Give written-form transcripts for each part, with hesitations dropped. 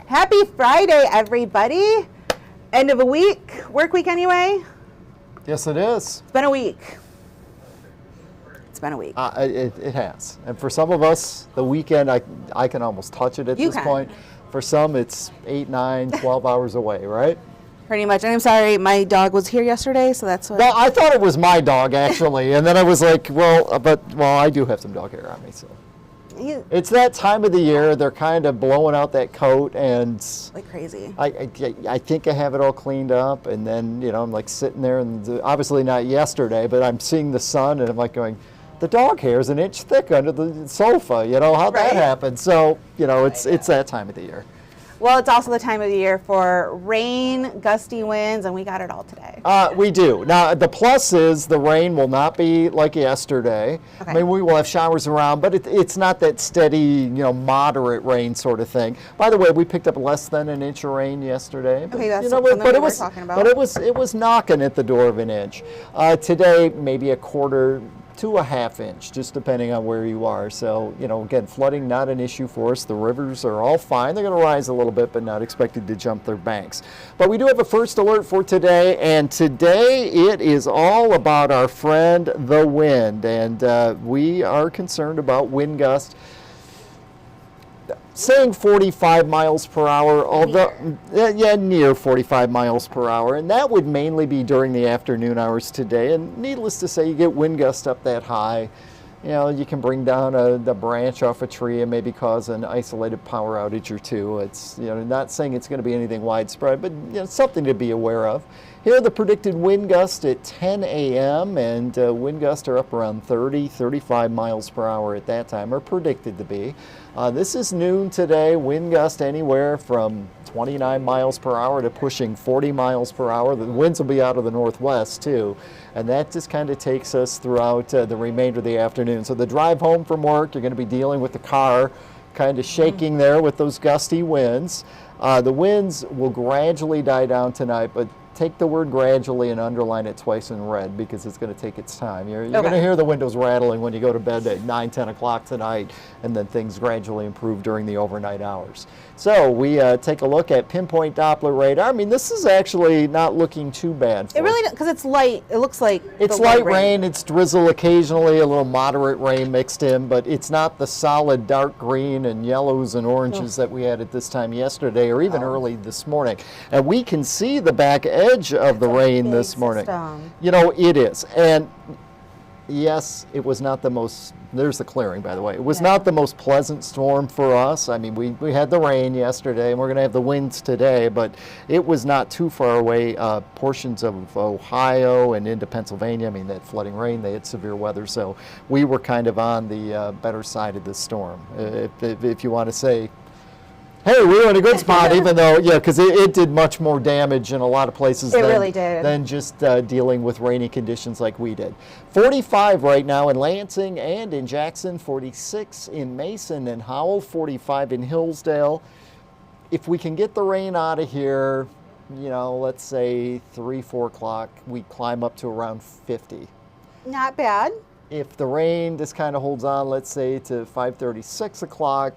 Happy Friday, everybody. End of a week, work week anyway. Yes, it is. It's been a week. It's been a week. It has. And for some of us, the weekend, I can almost touch it at this point. For some, it's 8, 9, 12 hours away, right? Pretty much. And I'm sorry, my dog was here yesterday, so that's what. Well, I thought it was my dog, actually. And then I was like, well, I do have some dog hair on me, so. It's that time of the year. They're kind of blowing out that coat and like crazy. I think I have it all cleaned up, and then I'm like sitting there, and obviously not yesterday, but I'm seeing the sun, and I'm like going, the dog hair is an inch thick under the sofa. How'd that happen? So it's that time of the year. Well, it's also the time of the year for rain, gusty winds, and we got it all today. We do. Now, the plus is the rain will not be like yesterday. Okay. I mean, we will have showers around, but it's not that steady, moderate rain sort of thing. By the way, we picked up less than an inch of rain yesterday. Okay, that's something we were talking about. But it was knocking at the door of an inch. Today, maybe a quarter to a half inch, just depending on where you are. So, again, flooding not an issue for us. The rivers are all fine. They're going to rise a little bit, but not expected to jump their banks. But we do have a first alert for today, and today it is all about our friend, the wind. And we are concerned about wind gusts. Saying 45 miles per hour, although, near 45 miles per hour, and that would mainly be during the afternoon hours today. And needless to say, you get wind gusts up that high, you can bring down a branch off a tree and maybe cause an isolated power outage or two. It's, not saying it's going to be anything widespread, but something to be aware of. Here are the predicted wind gusts at 10 a.m. and wind gusts are up around 30, 35 miles per hour at that time, or predicted to be. This is noon today. Wind gust anywhere from 29 miles per hour to pushing 40 miles per hour. The winds will be out of the northwest too, and that just kind of takes us throughout the remainder of the afternoon. So the drive home from work, you're going to be dealing with the car kind of shaking there with those gusty winds. The winds will gradually die down tonight, but take the word gradually and underline it twice in red because it's going to take its time. You're going to hear the windows rattling when you go to bed at 9, 10 o'clock tonight, and then things gradually improve during the overnight hours. So we take a look at pinpoint Doppler radar. I mean, this is actually not looking too bad. It really, because it's light. It looks like it's light rain. It's drizzle occasionally, a little moderate rain mixed in, but it's not the solid dark green and yellows and oranges that we had at this time yesterday or even early this morning. And we can see the back edge of the rain this morning. It is. And yes, it was not the most, there's the clearing, by the way. It was not the most pleasant storm for us. I mean, we had the rain yesterday, and we're going to have the winds today, but it was not too far away. Portions of Ohio and into Pennsylvania, I mean, that flooding rain, they had severe weather, so we were kind of on the better side of the storm, if you want to say. Hey, we were in a good spot, even though, because it did much more damage in a lot of places than just dealing with rainy conditions like we did. 45 right now in Lansing and in Jackson, 46 in Mason and Howell, 45 in Hillsdale. If we can get the rain out of here, let's say 3, 4 o'clock, we climb up to around 50. Not bad. If the rain just kind of holds on, let's say to 5:30, 6 o'clock,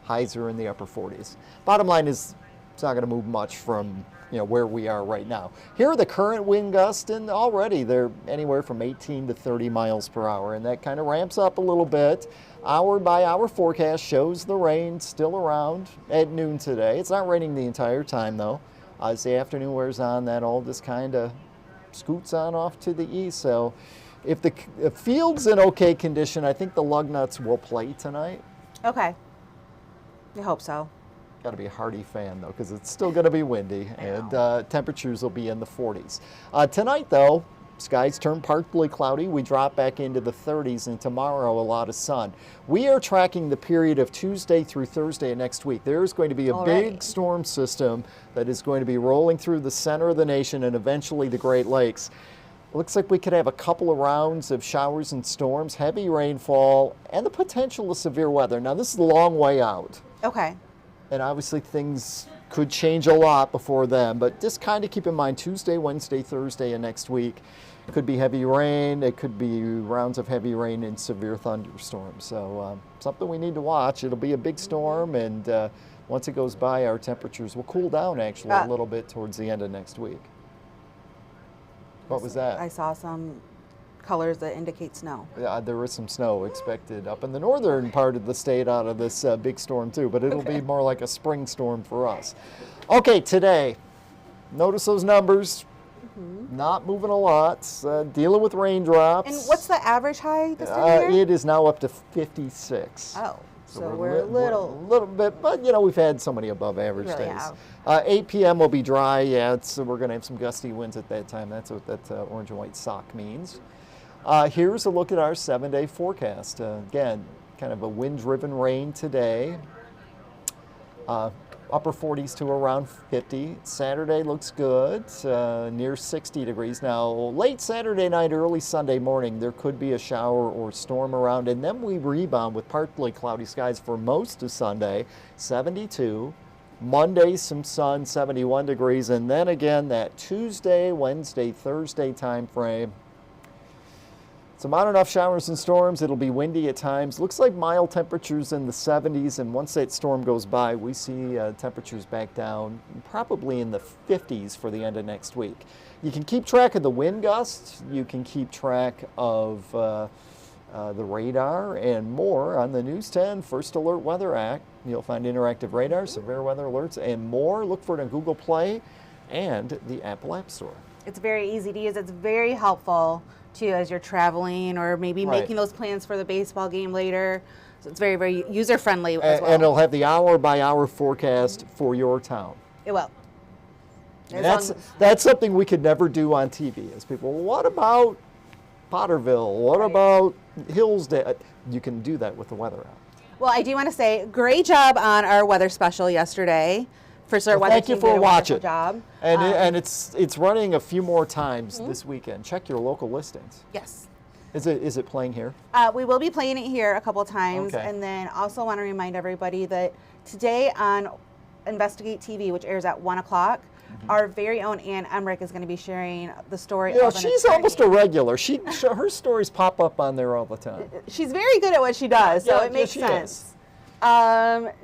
highs are in the upper 40s. Bottom line is it's not going to move much from where we are right now. Here are the current wind gusts, and already they're anywhere from 18 to 30 miles per hour, and that kind of ramps up a little bit. Hour by hour forecast shows the rain still around at noon today. It's not raining the entire time though. As the afternoon wears on, that all just kind of scoots on off to the east. So if the field's in okay condition, I think the lug nuts will play tonight. Okay. I hope so. Got to be a hardy fan, though, because it's still going to be windy, and temperatures will be in the 40s. Tonight, though, skies turn partly cloudy. We drop back into the 30s, and tomorrow, a lot of sun. We are tracking the period of Tuesday through Thursday of next week. There's going to be a big storm system that is going to be rolling through the center of the nation and eventually the Great Lakes. Looks like we could have a couple of rounds of showers and storms, heavy rainfall, and the potential of severe weather. Now, this is a long way out. Okay. And obviously things could change a lot before then, but just kind of keep in mind Tuesday, Wednesday, Thursday, and next week could be heavy rain. It could be rounds of heavy rain and severe thunderstorms. So something we need to watch. It'll be a big storm, and once it goes by, our temperatures will cool down actually a little bit towards the end of next week. What was that? I saw some colors that indicate snow. Yeah, there is some snow expected up in the northern part of the state out of this big storm too, but it'll be more like a spring storm for us. Okay, today, notice those numbers. Not moving a lot, dealing with raindrops. And what's the average high this time of year? It is now up to 56. Oh, so we're a little bit, but we've had so many above average really days. have. 8 p.m. will be dry. Yeah, we're going to have some gusty winds at that time. That's what that orange and white sock means. Here's a look at our 7-day forecast. Again, kind of a wind-driven rain today. Upper 40s to around 50. Saturday looks good, near 60 degrees. Now, late Saturday night, early Sunday morning, there could be a shower or storm around, and then we rebound with partly cloudy skies for most of Sunday, 72. Monday, some sun, 71 degrees, and then again that Tuesday, Wednesday, Thursday time frame. Some on and off showers and storms. It'll be windy at times. Looks like mild temperatures in the 70s, and once that storm goes by, we see temperatures back down probably in the 50s for the end of next week. You can keep track of the wind gusts. You can keep track of the radar and more on the News 10 First Alert Weather App. You'll find interactive radar, severe weather alerts, and more. Look for it on Google Play and the Apple App Store. It's very easy to use. It's very helpful too as you're traveling or maybe making those plans for the baseball game later. So it's very, very user-friendly as well. And it'll have the hour-by-hour forecast for your town. It will. That's something we could never do on TV. As people, well, what about Potterville? What about Hillsdale? You can do that with the weather app. Well, I do want to say, great job on our weather special yesterday. First Alert Weather thank you team for did a watching. wonderful job. And it's running a few more times this weekend. Check your local listings. Yes. Is it playing here? We will be playing it here a couple times. Okay. And then also want to remind everybody that today on Investigate TV, which airs at 1 o'clock, our very own Ann Emmerich is going to be sharing the story of an she's attorney. almost a regular. Her stories pop up on there all the time. She's very good at what she does, so it makes she sense.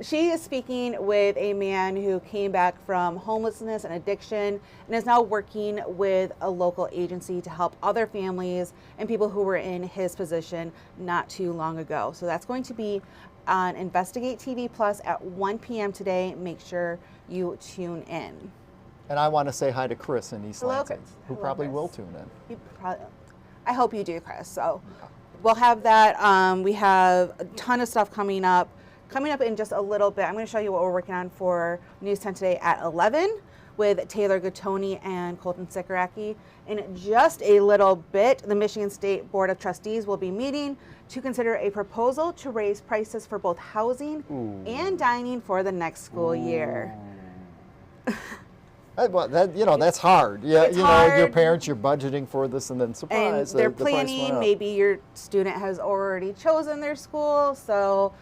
She is speaking with a man who came back from homelessness and addiction and is now working with a local agency to help other families and people who were in his position not too long ago. So that's going to be on Investigate TV Plus at 1 p.m. today. Make sure you tune in. And I want to say hi to Chris in East Hello, Lansing, Chris. who Hello, probably Chris. will tune in. I hope you do, Chris. So we'll have that. We have a ton of stuff coming up. Coming up in just a little bit, I'm going to show you what we're working on for News 10 today at 11 with Taylor Gattoni and Colton Sikoraki. In just a little bit, the Michigan State Board of Trustees will be meeting to consider a proposal to raise prices for both housing and dining for the next school year. Well, that's hard. Yeah, It's your hard. parents, you're budgeting for this, and then surprise, And they're the price went planning, up. maybe your student has already chosen their school. So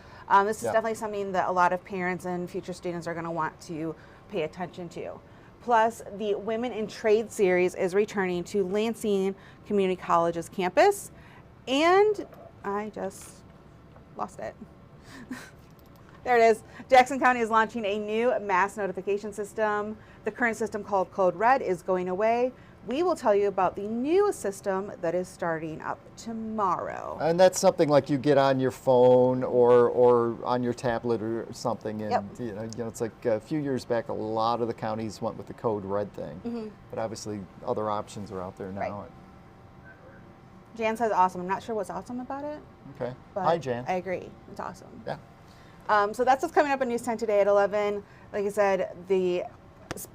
this is Yeah. definitely something that a lot of parents and future students are going to want to pay attention to. Plus, the Women in Trade series is returning to Lansing Community College's campus. And I just lost it. There it is. Jackson County is launching a new mass notification system. The current system called Code Red is going away. We will tell you about the new system that is starting up tomorrow. And that's something like you get on your phone or on your tablet or something. And Yep. it's like a few years back, a lot of the counties went with the Code Red thing. But obviously, other options are out there now. Right. Jan says awesome. I'm not sure what's awesome about it. Okay. But Hi, Jan. I agree. It's awesome. Yeah. So that's what's coming up on News 10 today at 11. Like I said, the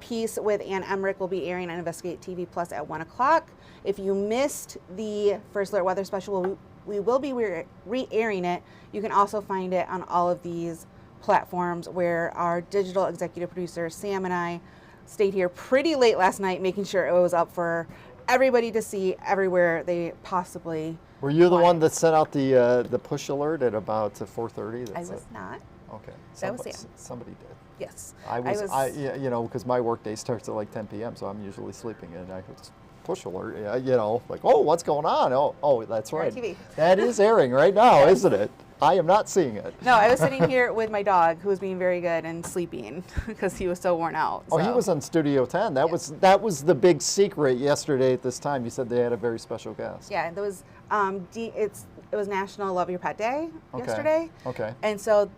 piece with Ann Emmerich will be airing on Investigate TV Plus at 1 o'clock. If you missed the First Alert Weather Special, we will be re-airing it. You can also find it on all of these platforms where our digital executive producer, Sam, and I stayed here pretty late last night making sure it was up for everybody to see everywhere they possibly Were you the want one it. that sent out the push alert at about 4:30? I was not. Okay. That was Sam. Somebody did. Yes. Yeah, you know, because my work day starts at like 10 p.m., so I'm usually sleeping, and I was push alert, you know, like, oh, what's going on? Oh, that's You're on right. TV. That is airing right now, isn't it? I am not seeing it. No, I was sitting here with my dog, who was being very good and sleeping because he was so worn out. Oh, he was on Studio 10. That was the big secret yesterday at this time. You said they had a very special guest. Yeah, there was it was National Love Your Pet Day yesterday. Okay. And so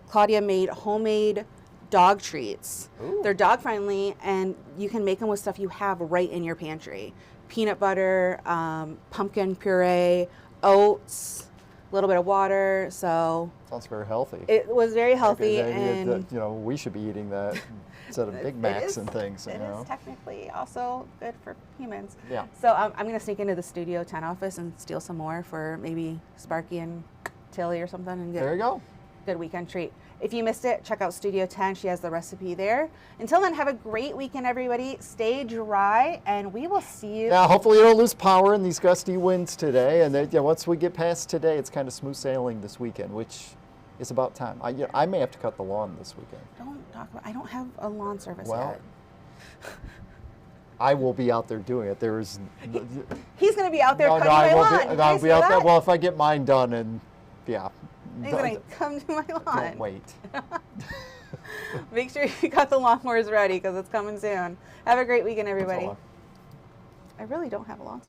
Claudia made homemade dog treats. Ooh. They're dog friendly, and you can make them with stuff you have right in your pantry. Peanut butter, pumpkin puree, oats, a little bit of water. So Sounds very healthy. it was very healthy, Okay, and you know, we should be eating that instead of Big Macs and things. It You know? is technically also good for humans. Yeah. So I'm going to sneak into the Studio 10 office and steal some more for maybe Sparky and Tilly or something, and get There you go. a good weekend treat. If you missed it, check out Studio 10. She has the recipe there. Until then, have a great weekend, everybody. Stay dry, and we will see you. Yeah, hopefully you don't lose power in these gusty winds today. And then, once we get past today, it's kind of smooth sailing this weekend, which is about time. I may have to cut the lawn this weekend. Don't talk about. I don't have a lawn service Well, yet. I will be out there doing it. There is. He's going to be out there cutting I my won't lawn. be. I'll be out there. Well, if I get mine done, and yeah. He's going to come to my lawn. Don't wait. Make sure you got the lawnmowers ready because it's coming soon. Have a great weekend, everybody. That's all. I really don't have a lawn.